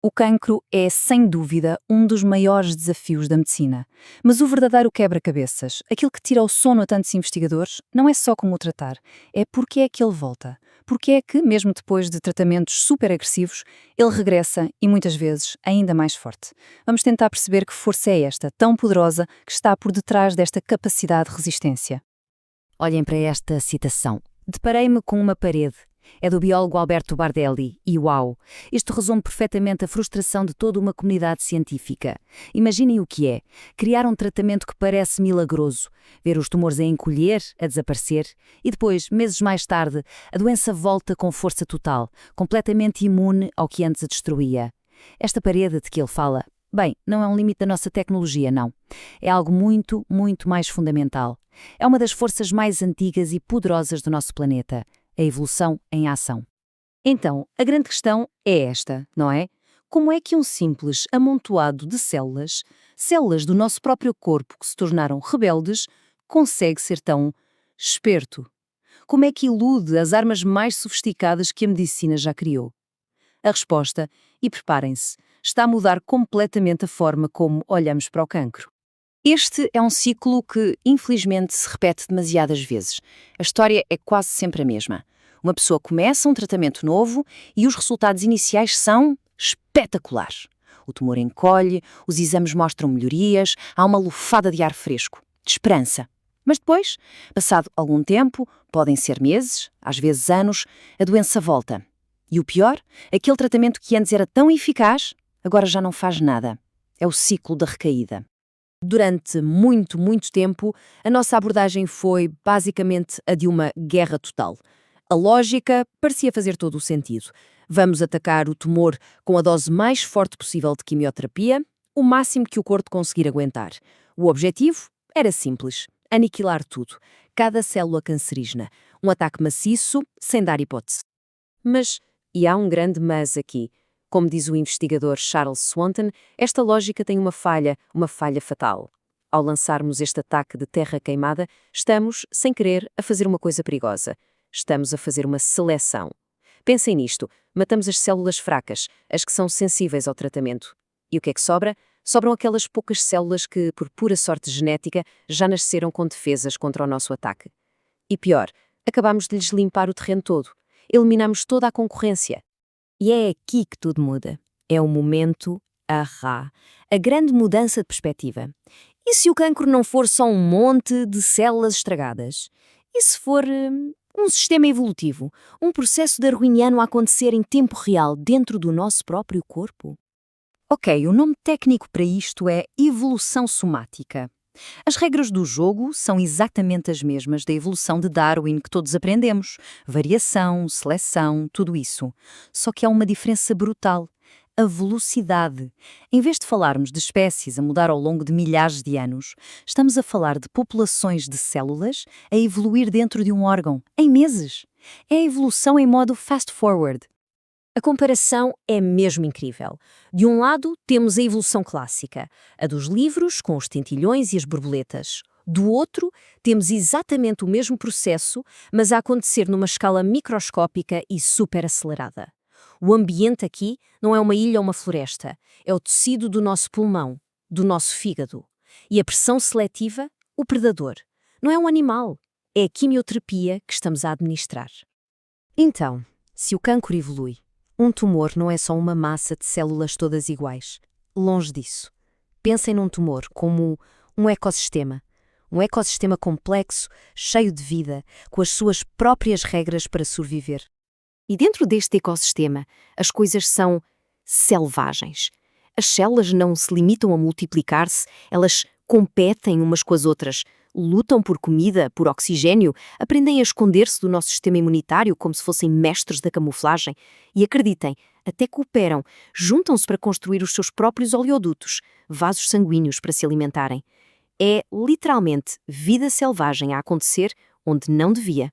O cancro é, sem dúvida, um dos maiores desafios da medicina. Mas o verdadeiro quebra-cabeças, aquilo que tira o sono a tantos investigadores, não é só como o tratar, é porque é que ele volta. Porque é que, mesmo depois de tratamentos super agressivos, ele regressa e, muitas vezes, ainda mais forte. Vamos tentar perceber que força é esta, tão poderosa, que está por detrás desta capacidade de resistência. Olhem para esta citação. Deparei-me com uma parede. É do biólogo Alberto Bardelli, e uau! Isto resume perfeitamente a frustração de toda uma comunidade científica. Imaginem o que é: criar um tratamento que parece milagroso, ver os tumores a encolher, a desaparecer, e depois, meses mais tarde, a doença volta com força total, completamente imune ao que antes a destruía. Esta parede de que ele fala, bem, não é um limite da nossa tecnologia, não. É algo muito, muito mais fundamental. É uma das forças mais antigas e poderosas do nosso planeta. A evolução em ação. Então, a grande questão é esta, não é? Como é que um simples amontoado de células, células do nosso próprio corpo que se tornaram rebeldes, consegue ser tão esperto? Como é que ilude as armas mais sofisticadas que a medicina já criou? A resposta, e preparem-se, está a mudar completamente a forma como olhamos para o cancro. Este é um ciclo que, infelizmente, se repete demasiadas vezes. A história é quase sempre a mesma. Uma pessoa começa um tratamento novo e os resultados iniciais são espetaculares. O tumor encolhe, os exames mostram melhorias, há uma lufada de ar fresco, de esperança. Mas depois, passado algum tempo, podem ser meses, às vezes anos, a doença volta. E o pior, aquele tratamento que antes era tão eficaz, agora já não faz nada. É o ciclo da recaída. Durante muito, muito tempo, a nossa abordagem foi basicamente a de uma guerra total. A lógica parecia fazer todo o sentido. Vamos atacar o tumor com a dose mais forte possível de quimioterapia, o máximo que o corpo conseguir aguentar. O objetivo era simples: aniquilar tudo, cada célula cancerígena. Um ataque maciço, sem dar hipótese. Mas, e há um grande mas aqui. Como diz o investigador Charles Swanton, esta lógica tem uma falha fatal. Ao lançarmos este ataque de terra queimada, estamos, sem querer, a fazer uma coisa perigosa. Estamos a fazer uma seleção. Pensem nisto: matamos as células fracas, as que são sensíveis ao tratamento. E o que é que sobra? Sobram aquelas poucas células que, por pura sorte genética, já nasceram com defesas contra o nosso ataque. E pior, acabamos de lhes limpar o terreno todo. Eliminamos toda a concorrência. E é aqui que tudo muda. É o momento ahá, a grande mudança de perspectiva. E se o cancro não for só um monte de células estragadas? E se for um sistema evolutivo, um processo darwiniano a acontecer em tempo real dentro do nosso próprio corpo? Ok, o nome técnico para isto é evolução somática. As regras do jogo são exatamente as mesmas da evolução de Darwin que todos aprendemos. Variação, seleção, tudo isso. Só que há uma diferença brutal: a velocidade. Em vez de falarmos de espécies a mudar ao longo de milhares de anos, estamos a falar de populações de células a evoluir dentro de um órgão, em meses. É a evolução em modo fast forward. A comparação é mesmo incrível. De um lado, temos a evolução clássica, a dos livros com os tentilhões e as borboletas. Do outro, temos exatamente o mesmo processo, mas a acontecer numa escala microscópica e super acelerada. O ambiente aqui não é uma ilha ou uma floresta, é o tecido do nosso pulmão, do nosso fígado. E a pressão seletiva, o predador. Não é um animal, é a quimioterapia que estamos a administrar. Então, se o cancro evolui, um tumor não é só uma massa de células todas iguais. Longe disso. Pensem num tumor como um ecossistema complexo, cheio de vida, com as suas próprias regras para sobreviver. E dentro deste ecossistema, as coisas são selvagens. As células não se limitam a multiplicar-se, elas competem umas com as outras, lutam por comida, por oxigênio, aprendem a esconder-se do nosso sistema imunitário como se fossem mestres da camuflagem e, acreditem, até cooperam, juntam-se para construir os seus próprios oleodutos, vasos sanguíneos para se alimentarem. É, literalmente, vida selvagem a acontecer onde não devia.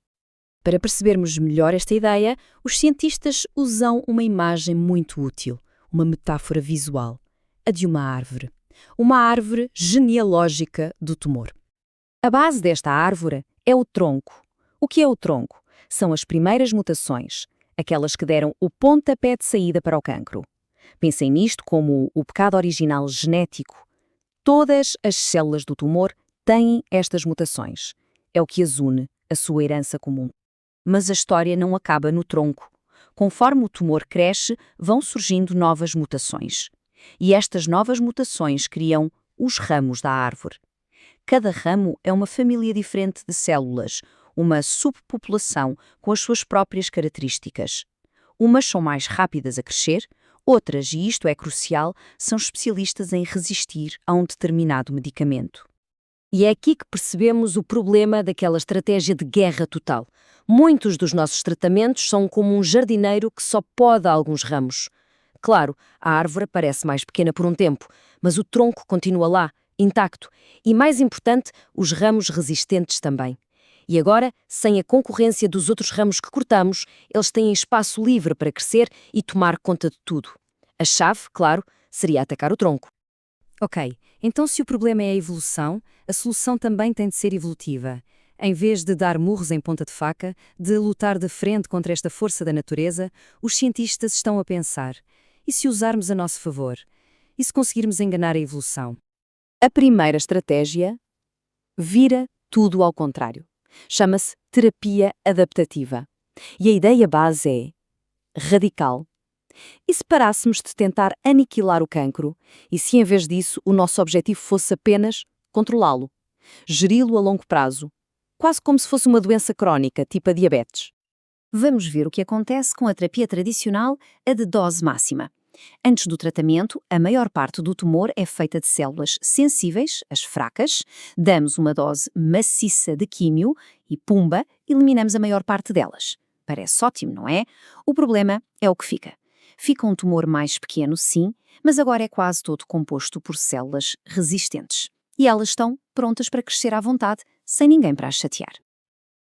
Para percebermos melhor esta ideia, os cientistas usam uma imagem muito útil, uma metáfora visual, a de uma árvore genealógica do tumor. A base desta árvore é o tronco. O que é o tronco? São as primeiras mutações, aquelas que deram o pontapé de saída para o cancro. Pensem nisto como o pecado original genético. Todas as células do tumor têm estas mutações. É o que as une, a sua herança comum. Mas a história não acaba no tronco. Conforme o tumor cresce, vão surgindo novas mutações. E estas novas mutações criam os ramos da árvore. Cada ramo é uma família diferente de células, uma subpopulação com as suas próprias características. Umas são mais rápidas a crescer, outras, e isto é crucial, são especialistas em resistir a um determinado medicamento. E é aqui que percebemos o problema daquela estratégia de guerra total. Muitos dos nossos tratamentos são como um jardineiro que só poda alguns ramos. Claro, a árvore parece mais pequena por um tempo, mas o tronco continua lá, intacto. E mais importante, os ramos resistentes também. E agora, sem a concorrência dos outros ramos que cortamos, eles têm espaço livre para crescer e tomar conta de tudo. A chave, claro, seria atacar o tronco. Ok, então se o problema é a evolução, a solução também tem de ser evolutiva. Em vez de dar murros em ponta de faca, de lutar de frente contra esta força da natureza, os cientistas estão a pensar: e se usarmos a nosso favor? E se conseguirmos enganar a evolução? A primeira estratégia vira tudo ao contrário. Chama-se terapia adaptativa. E a ideia base é radical. E se parássemos de tentar aniquilar o cancro, e se em vez disso o nosso objetivo fosse apenas controlá-lo, geri-lo a longo prazo, quase como se fosse uma doença crónica, tipo a diabetes? Vamos ver o que acontece com a terapia tradicional, a de dose máxima. Antes do tratamento, a maior parte do tumor é feita de células sensíveis, as fracas, damos uma dose maciça de químio e, pumba, eliminamos a maior parte delas. Parece ótimo, não é? O problema é o que fica. Fica um tumor mais pequeno, sim, mas agora é quase todo composto por células resistentes. E elas estão prontas para crescer à vontade, sem ninguém para as chatear.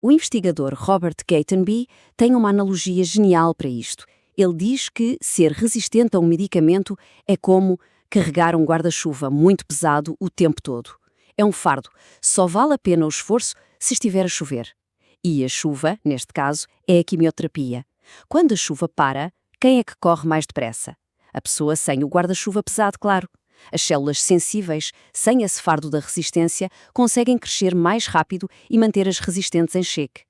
O investigador Robert Gatenby tem uma analogia genial para isto. Ele diz que ser resistente a um medicamento é como carregar um guarda-chuva muito pesado o tempo todo. É um fardo, só vale a pena o esforço se estiver a chover. E a chuva, neste caso, é a quimioterapia. Quando a chuva para, quem é que corre mais depressa? A pessoa sem o guarda-chuva pesado, claro. As células sensíveis, sem esse fardo da resistência, conseguem crescer mais rápido e manter as resistentes em xeque.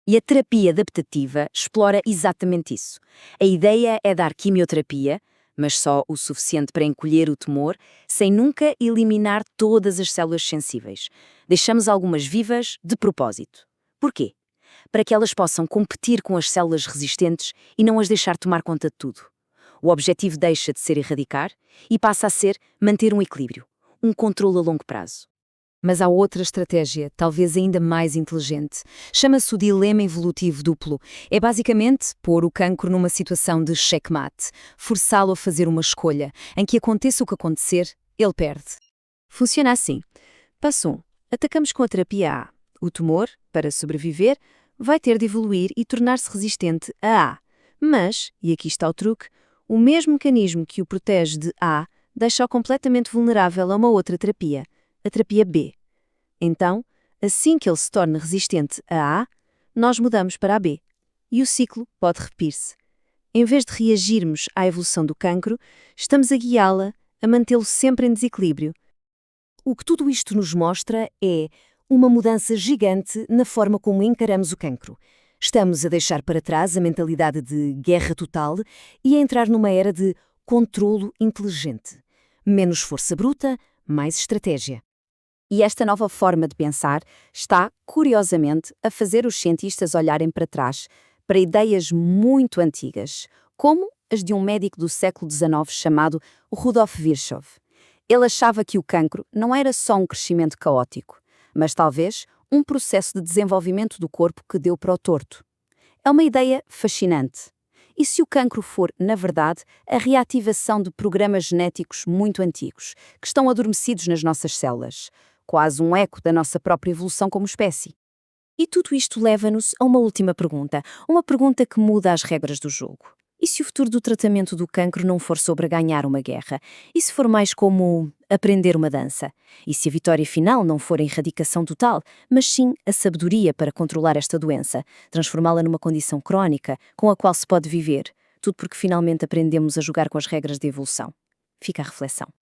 E a terapia adaptativa explora exatamente isso. A ideia é dar quimioterapia, mas só o suficiente para encolher o tumor, sem nunca eliminar todas as células sensíveis. Deixamos algumas vivas de propósito. Porquê? Para que elas possam competir com as células resistentes e não as deixar tomar conta de tudo. O objetivo deixa de ser erradicar e passa a ser manter um equilíbrio, um controle a longo prazo. Mas há outra estratégia, talvez ainda mais inteligente. Chama-se o dilema evolutivo duplo. É basicamente pôr o cancro numa situação de checkmate, forçá-lo a fazer uma escolha, em que aconteça o que acontecer, ele perde. Funciona assim. Passo 1. Atacamos com a terapia A. O tumor, para sobreviver, vai ter de evoluir e tornar-se resistente a A. Mas, e aqui está o truque, o mesmo mecanismo que o protege de A deixa-o completamente vulnerável a uma outra terapia, a terapia B. Então, assim que ele se torna resistente a A, nós mudamos para a B. E o ciclo pode repetir-se. Em vez de reagirmos à evolução do cancro, estamos a guiá-la, a mantê-lo sempre em desequilíbrio. O que tudo isto nos mostra é uma mudança gigante na forma como encaramos o cancro. Estamos a deixar para trás a mentalidade de guerra total e a entrar numa era de controlo inteligente. Menos força bruta, mais estratégia. E esta nova forma de pensar está, curiosamente, a fazer os cientistas olharem para trás, para ideias muito antigas, como as de um médico do século XIX chamado Rudolf Virchow. Ele achava que o cancro não era só um crescimento caótico, mas talvez um processo de desenvolvimento do corpo que deu para o torto. É uma ideia fascinante. E se o cancro for, na verdade, a reativação de programas genéticos muito antigos, que estão adormecidos nas nossas células, quase um eco da nossa própria evolução como espécie? E tudo isto leva-nos a uma última pergunta, uma pergunta que muda as regras do jogo. E se o futuro do tratamento do cancro não for sobre ganhar uma guerra? E se for mais como aprender uma dança? E se a vitória final não for a erradicação total, mas sim a sabedoria para controlar esta doença, transformá-la numa condição crónica com a qual se pode viver, Tudo porque finalmente aprendemos a jogar com as regras da evolução. Fica a reflexão.